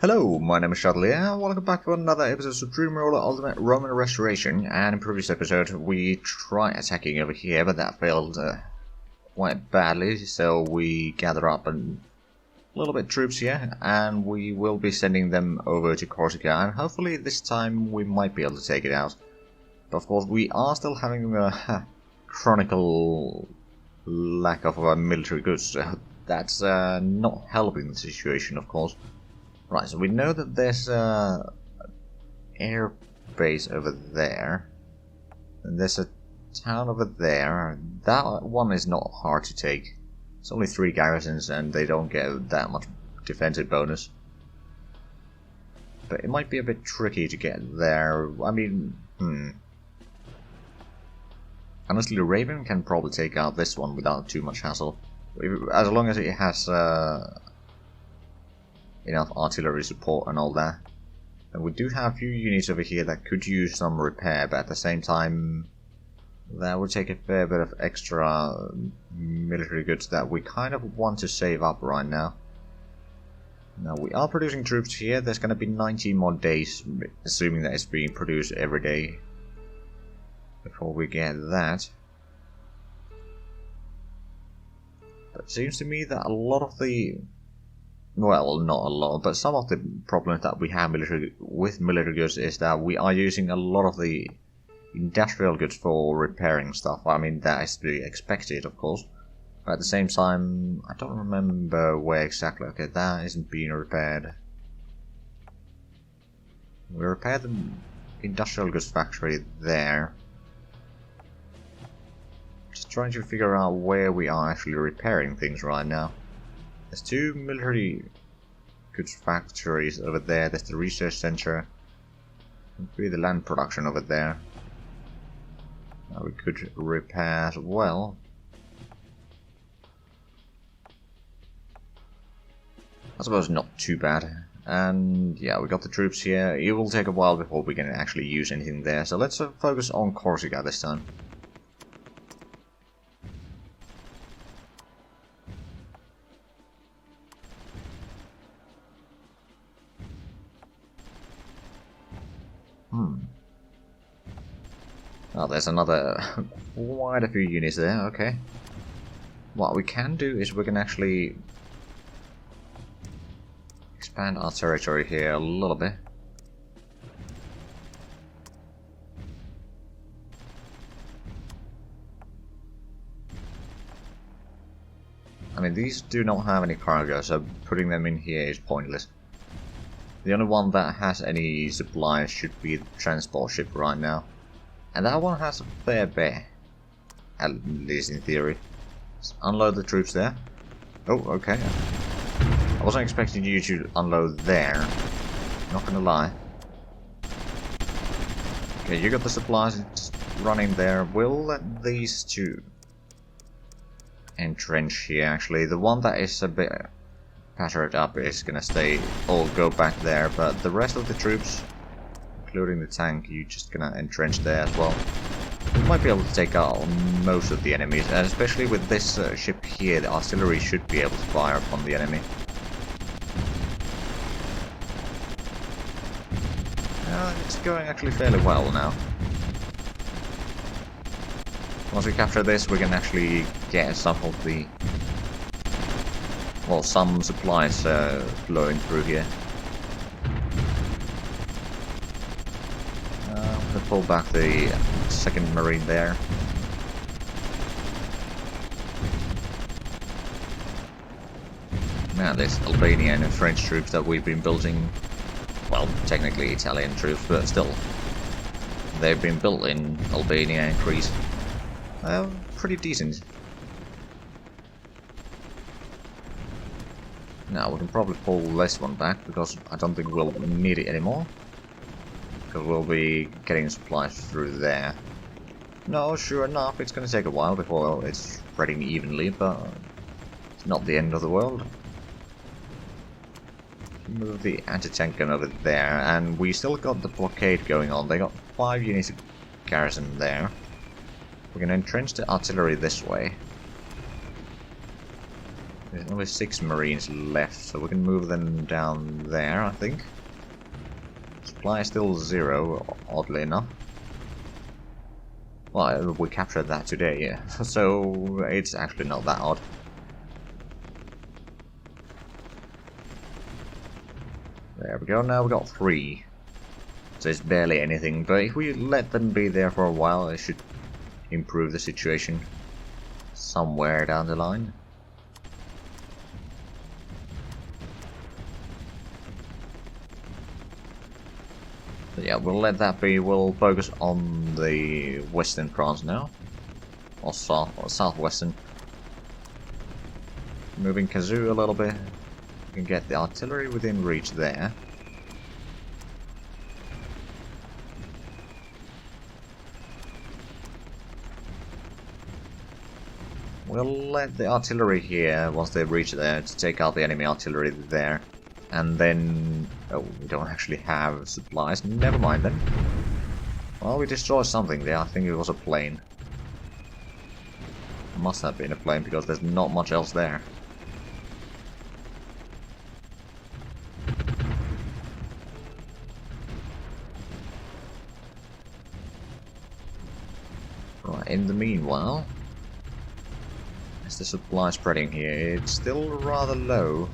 Hello, my name is Zhatelier, welcome back to another episode of Supreme Roller Ultimate Roman Restoration, and in previous episode we tried attacking over here, but that failed quite badly, so we gather up a little bit troops here, and we will be sending them over to Corsica, and hopefully this time we might be able to take it out. But of course we are still having a chronicle lack of military goods, so that's not helping the situation, of course. Right, so we know that there's air base over there, and there's a town over there. That one is not hard to take. It's only 3 garrisons and they don't get that much defensive bonus. But it might be a bit tricky to get there. I mean, honestly, the Raven can probably take out this one without too much hassle. As long as it has enough artillery support and all that. And we do have a few units over here that could use some repair, but at the same time that would take a fair bit of extra military goods that we kind of want to save up right now. Now we are producing troops here. There's going to be 19 more days, assuming that it's being produced every day, before we get that. But it seems to me that a lot of the, well, not a lot, but some of the problems that we have with military goods is that we are using a lot of the industrial goods for repairing stuff. I mean, that is to be expected, of course. But at the same time, I don't remember where exactly. Okay, that isn't being repaired. We repaired the industrial goods factory there. Just trying to figure out where we are actually repairing things right now. There's 2 military goods factories over there. There's the research center. Maybe the land production over there. Now we could repair as well. I suppose not too bad. And yeah, we got the troops here. It will take a while before we can actually use anything there. So let's focus on Corsica this time. Oh, there's another quite a few units there, okay. What we can do is we can actually expand our territory here a little bit. I mean, these do not have any cargo, so putting them in here is pointless. The only one that has any supplies should be the transport ship right now. And that one has a fair bit, at least in theory. Let's unload the troops there. Oh, okay. I wasn't expecting you to unload there, not gonna lie. Okay, you got the supplies running there. We'll let these 2 entrench here, actually. The one that is a bit pattered up is gonna stay or go back there, but the rest of the troops, including the tank, you're just gonna entrench there as well. We might be able to take out most of the enemies, and especially with this ship here, the artillery should be able to fire upon the enemy. It's going actually fairly well now. Once we capture this, we can actually get some of the, well, some supplies flowing through here. To pull back the 2nd Marine there. Now this Albanian and French troops that we've been building, well, technically Italian troops, but still, they've been built in Albania and Greece. Pretty decent. Now we can probably pull this one back because I don't think we'll need it anymore. Because we'll be getting supplies through there. No, sure enough, it's going to take a while before it's spreading evenly, but it's not the end of the world. Move the anti-tank gun over there, and we still got the blockade going on. They got 5 units of garrison there. We're going to entrench the artillery this way. There's only 6 Marines left, so we can move them down there, I think. Supply is still 0, oddly enough. Well, we captured that today, yeah. So it's actually not that odd. There we go, now we got 3. So it's barely anything, but if we let them be there for a while, it should improve the situation somewhere down the line. But yeah, we'll let that be. We'll focus on the Western France now. Or southwestern. Moving Kazoo a little bit. We can get the artillery within reach there. We'll let the artillery here, once they reach there, to take out the enemy artillery there. And then... oh, we don't actually have supplies. Never mind then. Well, we destroyed something there. I think it was a plane. It must have been a plane, because there's not much else there. Right, in the meanwhile... as the supply spreading here, it's still rather low.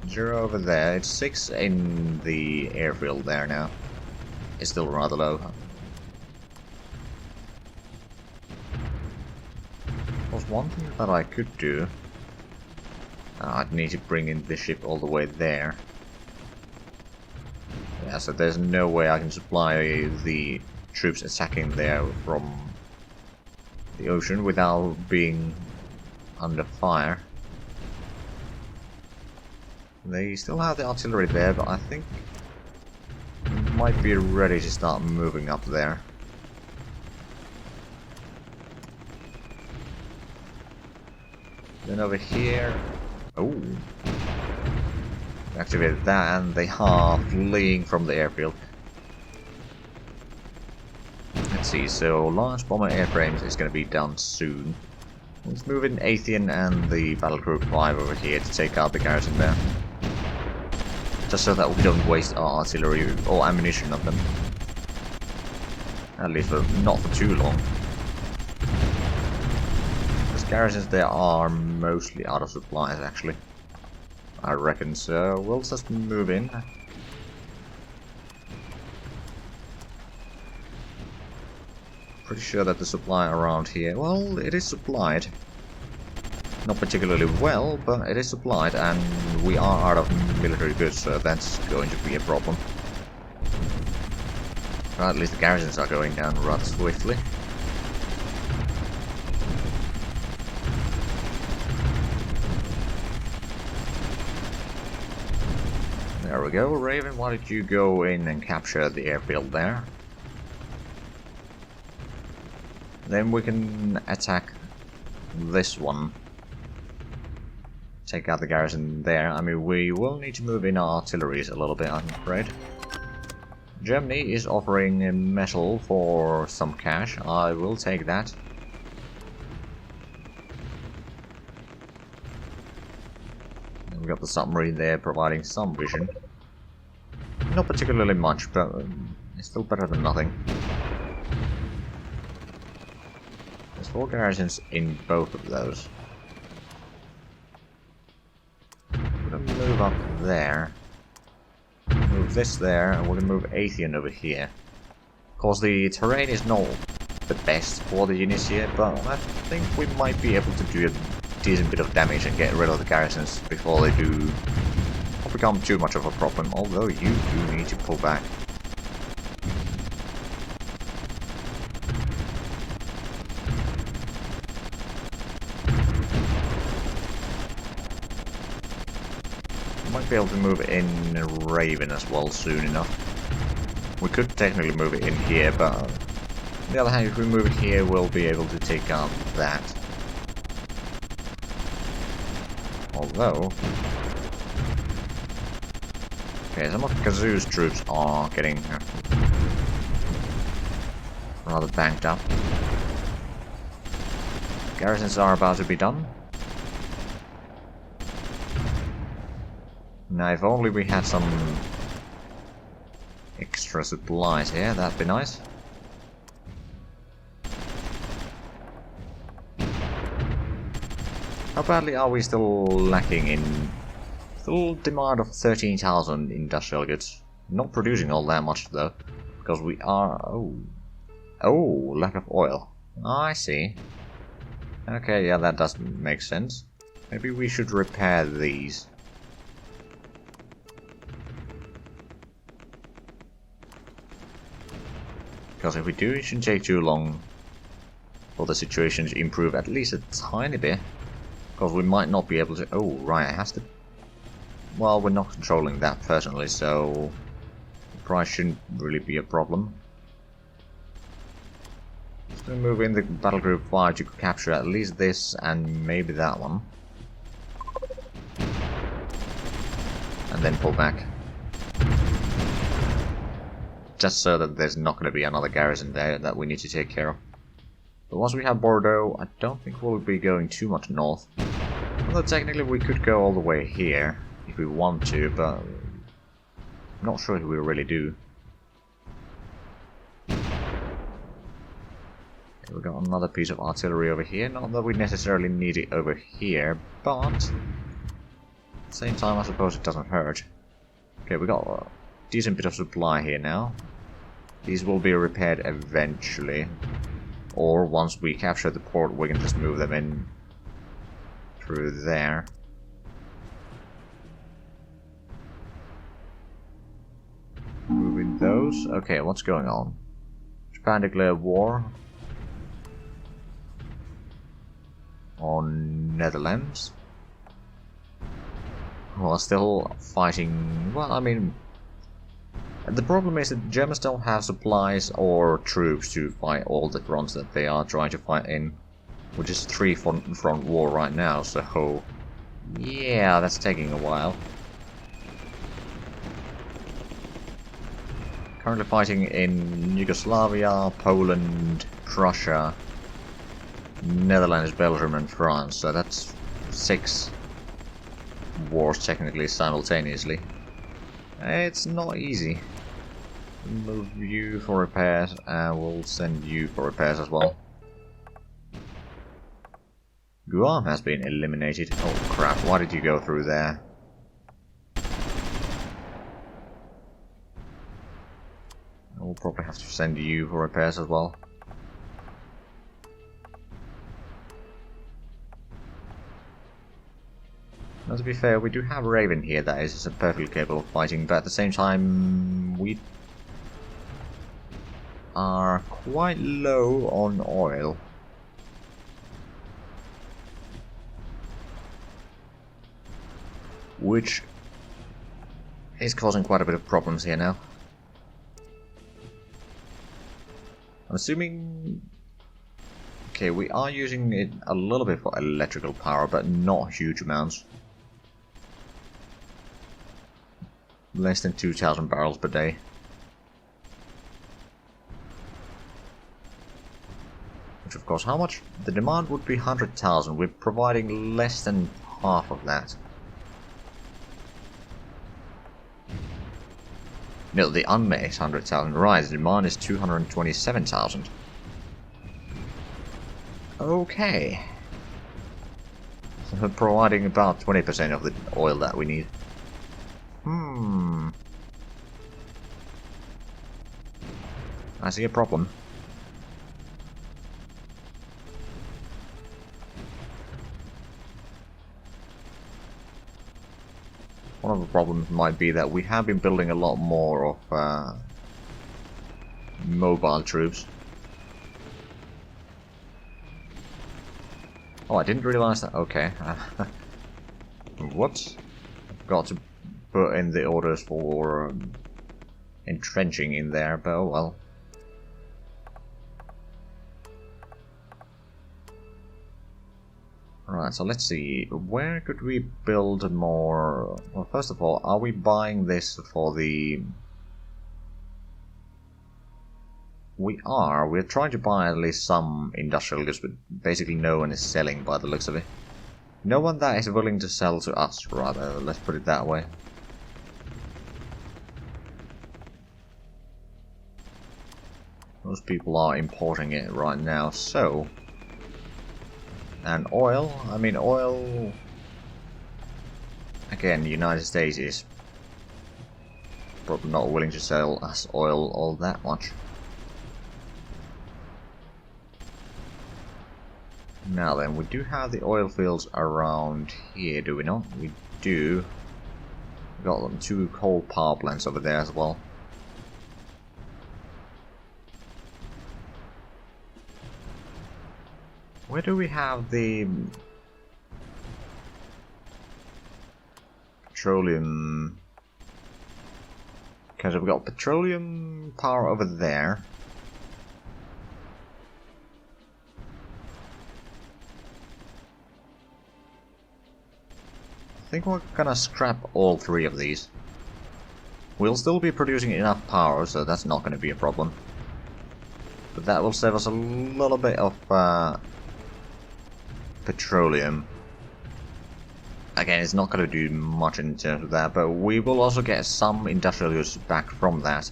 0 over there, it's 6 in the airfield there now. It's still rather low. There's one thing that I could do. I'd need to bring in the ship all the way there. Yeah, so there's no way I can supply the troops attacking there from the ocean without being under fire. They still have the artillery there, but I think we might be ready to start moving up there. Then over here... oh! Activated that, and they are fleeing from the airfield. Let's see, so large bomber airframes is going to be done soon. Let's move in Athean and the Battlegroup 5 over here to take out the garrison there. Just so that we don't waste our artillery or ammunition on them. At least not for too long. These garrisons there are mostly out of supplies actually. I reckon, so we'll just move in. Pretty sure that the supply around here, well, it is supplied. Not particularly well, but it is supplied, and we are out of military goods, so that's going to be a problem. Or at least the garrisons are going down rather swiftly. There we go, Raven, why did you go in and capture the airfield there? Then we can attack this one. Take out the garrison there. I mean, we will need to move in our artilleries a little bit, I'm afraid. Germany is offering metal for some cash. I will take that. And we got the submarine there providing some vision. Not particularly much, but it's still better than nothing. There's 4 garrisons in both of those. Move up there, move this there, and we're gonna move Athean over here. Of course, the terrain is not the best for the units here, but I think we might be able to do a decent bit of damage and get rid of the garrisons before they do become too much of a problem, although you do need to pull back. Might be able to move in Raven as well soon enough. We could technically move it in here, but on the other hand, if we move it here, we'll be able to take out that. Although... okay, some of Kazoo's troops are getting rather banked up. Garrisons are about to be done. Now, if only we had some extra supplies here, that'd be nice. How badly are we still lacking in full demand of 13,000 industrial goods? Not producing all that much though, because we are... Oh, lack of oil. I see. Okay, yeah, that does make sense. Maybe we should repair these. Because if we do, it shouldn't take too long for the situation to improve at least a tiny bit. Because we might not be able to... Oh, right, it has to... Well, we're not controlling that personally, so... the price shouldn't really be a problem. Just gonna move in the battle group 5 to capture at least this and maybe that one. And then pull back. Just so that there's not going to be another garrison there that we need to take care of. But once we have Bordeaux, I don't think we'll be going too much north. Although technically we could go all the way here if we want to, but I'm not sure if we really do. Okay, we got another piece of artillery over here. Not that we necessarily need it over here, but at the same time I suppose it doesn't hurt. Okay, we got a decent bit of supply here now. These will be repaired eventually. Or once we capture the port, we can just move them in through there. Moving those. Okay, what's going on? Japan declared war on Netherlands. Well, still fighting. Well, I mean, the problem is that Germans don't have supplies or troops to fight all the fronts that they are trying to fight in, which is 3 front war right now, so yeah, that's taking a while. Currently fighting in Yugoslavia, Poland, Prussia, Netherlands, Belgium and France, so that's 6 wars technically simultaneously. It's not easy. Move you for repairs, and we'll send you for repairs as well. Guam has been eliminated. Oh crap, why did you go through there? We'll probably have to send you for repairs as well. Now, to be fair, we do have Raven here that is perfectly capable of fighting, but at the same time, we are quite low on oil. Which is causing quite a bit of problems here now. I'm assuming... Okay, we are using it a little bit for electrical power, but not huge amounts. Less than 2,000 barrels per day. Which of course, how much? The demand would be 100,000. We're providing less than half of that. No, the unmet is 100,000. Right, the demand is 227,000. Okay. So we're providing about 20% of the oil that we need. I see a problem. One of the problems might be that we have been building a lot more of mobile troops. Oh, I didn't realize that. Okay. Whoops. Forgot to put in the orders for entrenching in there, but oh well. Right, so let's see, where could we build more... Well, first of all, are we buying this for the... We're trying to buy at least some industrial goods, but basically no one is selling by the looks of it. No one that is willing to sell to us, rather, let's put it that way. Most people are importing it right now, so... And oil, I mean oil... Again, the United States is probably not willing to sell us oil all that much. Now then, we do have the oil fields around here, do we not? We do. We've got them 2 coal power plants over there as well. Where do we have the petroleum? Because we've got petroleum power over there. I think we're gonna scrap all 3 of these. We'll still be producing enough power, so that's not gonna be a problem. But that will save us a little bit of petroleum. Again, it's not going to do much in terms of that, but we will also get some industrial use back from that,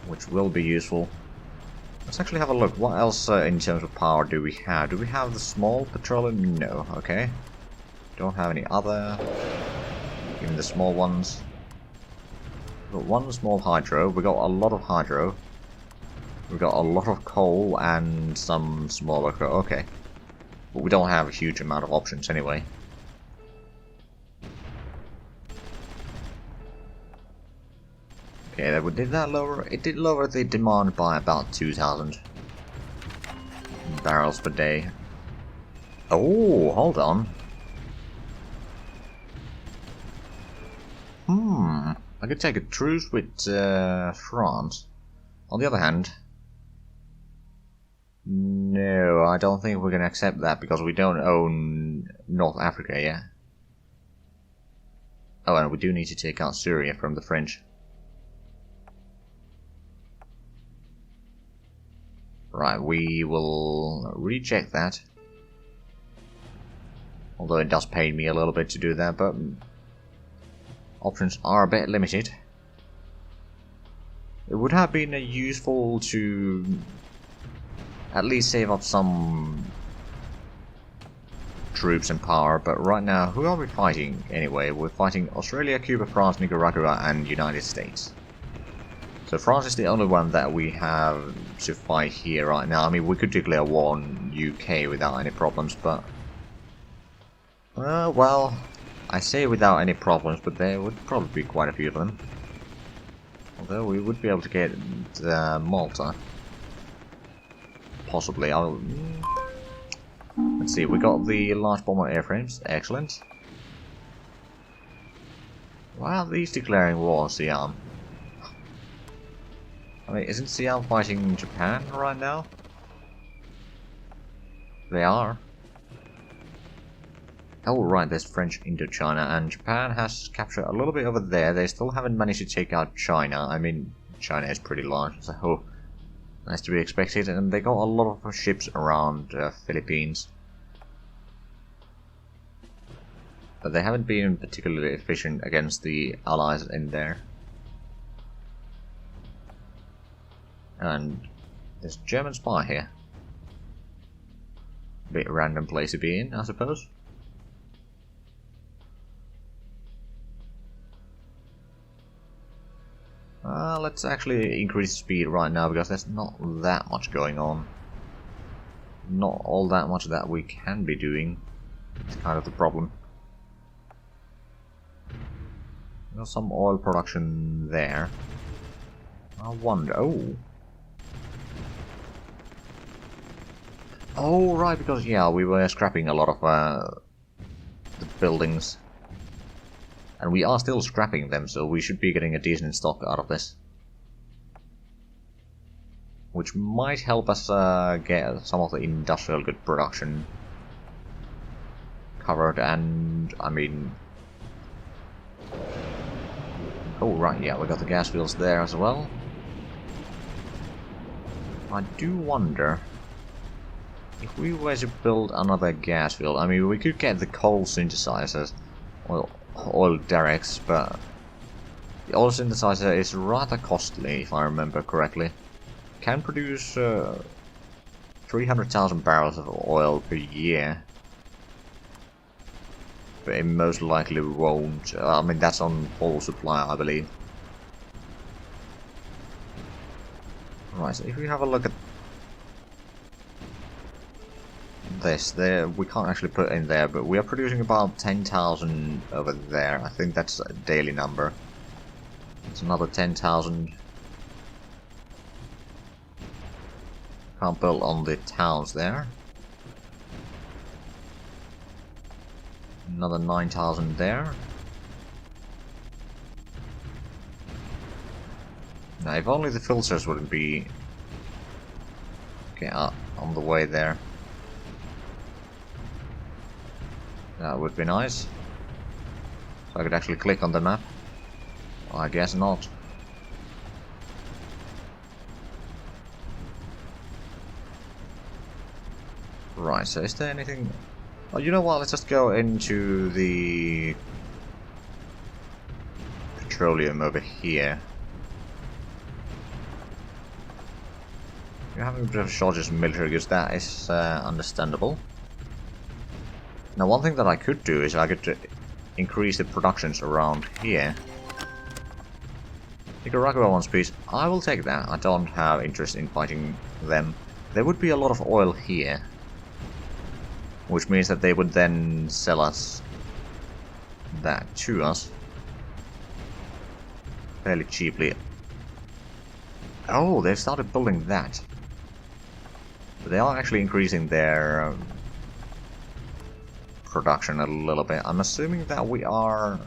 which will be useful. Let's actually have a look. What else in terms of power do we have? Do we have the small petroleum? No. Okay. Don't have any other. Even the small ones. We've got 1 small hydro. We got a lot of hydro. We've got a lot of coal and some smaller coal. Okay. But we don't have a huge amount of options anyway. Okay, did that lower? It did lower the demand by about 2,000 barrels per day. Oh, hold on. I could take a truce with France. On the other hand, no, I don't think we're going to accept that because we don't own North Africa yet. Oh, and we do need to take out Syria from the French. Right, we will reject that. Although it does pay me a little bit to do that, but options are a bit limited. It would have been useful to at least save up some troops and power, but right now, who are we fighting anyway? We're fighting Australia, Cuba, France, Nicaragua, and United States. So France is the only one that we have to fight here right now. I mean, we could declare war on UK without any problems, but... well, I say without any problems, but there would probably be quite a few of them. Although we would be able to get Malta. Possibly. Let's see, we got the large bomber airframes. Excellent. Why are these declaring war on Siam? I mean, isn't Siam fighting Japan right now? They are. Oh right, there's French Indochina, and Japan has captured a little bit over there. They still haven't managed to take out China. I mean, China is pretty large, so that's to be expected. And they got a lot of ships around Philippines. But they haven't been particularly efficient against the allies in there. And there's a German spy here. A bit random place to be in, I suppose. Let's actually increase speed right now because there's not that much going on. Not all that much that we can be doing. It's kind of the problem. There's some oil production there. I wonder. Oh, right, because yeah, we were scrapping a lot of the buildings. And we are still scrapping them, so we should be getting a decent stock out of this. Which might help us get some of the industrial good production covered, and I mean... Oh right, yeah, we got the gas fields there as well. I do wonder if we were to build another gas field. I mean, we could get the coal synthesizers, well, oil derricks, but the oil synthesizer is rather costly, if I remember correctly. can produce 300,000 barrels of oil per year. But it most likely won't. I mean, that's on full supply, I believe. Right, so if we have a look at this, there we can't actually put in there, but we are producing about 10,000 over there. I think that's a daily number. It's another 10,000. Can't build on the towns there. Another 9,000 there. Now, if only the filters wouldn't be on the way there. That would be nice. So I could actually click on the map. Well, I guess not. Right, so is there anything... Oh, you know what, let's just go into the petroleum over here. You're having a bit of shortage of military goods, that is understandable. Now, one thing that I could do is I could increase the productions around here. Nicaragua wants peace. I will take that. I don't have interest in fighting them. There would be a lot of oil here, which means that they would then sell us that to us fairly cheaply. Oh, they've started building that. But they are actually increasing their production a little bit. I'm assuming that we are...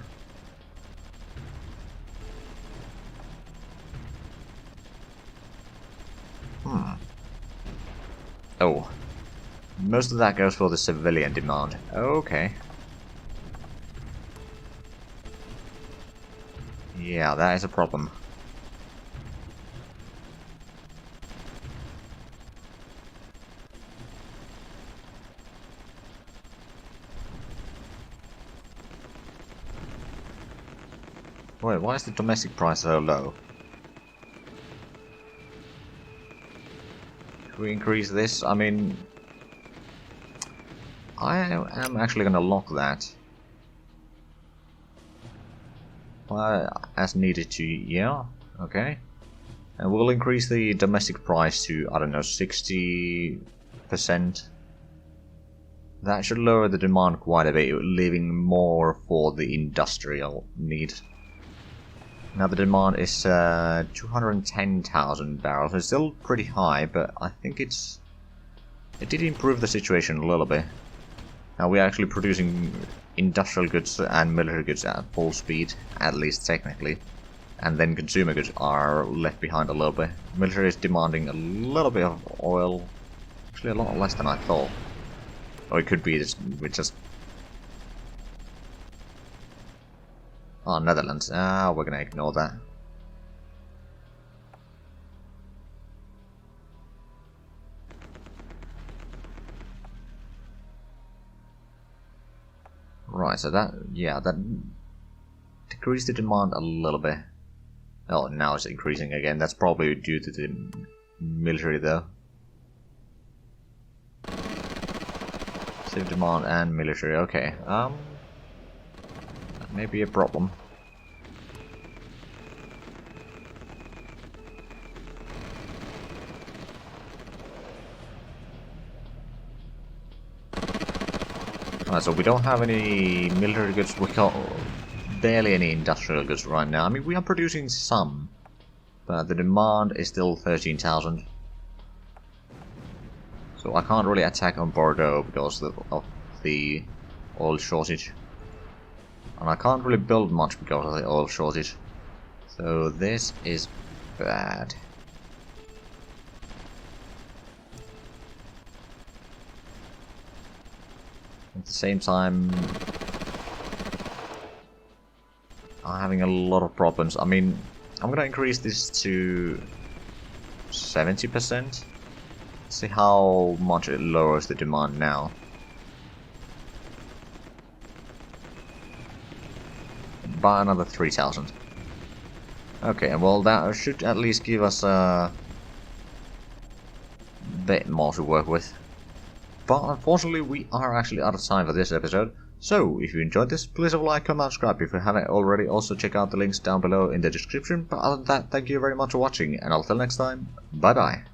Oh. Most of that goes for the civilian demand. Okay. Yeah, that is a problem. Wait, why is the domestic price so low? If we increase this, I mean... I am actually gonna lock that. As needed to, yeah, okay. And we'll increase the domestic price to, I don't know, 60%. That should lower the demand quite a bit, leaving more for the industrial need. Now the demand is 210,000 barrels. It's still pretty high, but I think it did improve the situation a little bit. Now we're actually producing industrial goods and military goods at full speed, at least technically. And then consumer goods are left behind a little bit. Military is demanding a little bit of oil. Actually a lot less than I thought. Or it could be we're just... Oh, Netherlands. We're gonna ignore that. Right, so that, yeah, that decreased the demand a little bit. Oh, now it's increasing again. That's probably due to the military, though. Save demand and military, okay. That may be a problem. So we don't have any military goods, we got barely any industrial goods right now. I mean, we are producing some, but the demand is still 13,000. So I can't really attack on Bordeaux because of the oil shortage. And I can't really build much because of the oil shortage. So this is bad. At the same time, I'm having a lot of problems. I mean, I'm gonna increase this to 70%. See how much it lowers the demand now. By another 3,000. Okay, well that should at least give us bit more to work with. But unfortunately we are actually out of time for this episode, so if you enjoyed this, please have a like, comment, subscribe if you haven't already. Also check out the links down below in the description, but other than that, thank you very much for watching, and until next time, bye bye.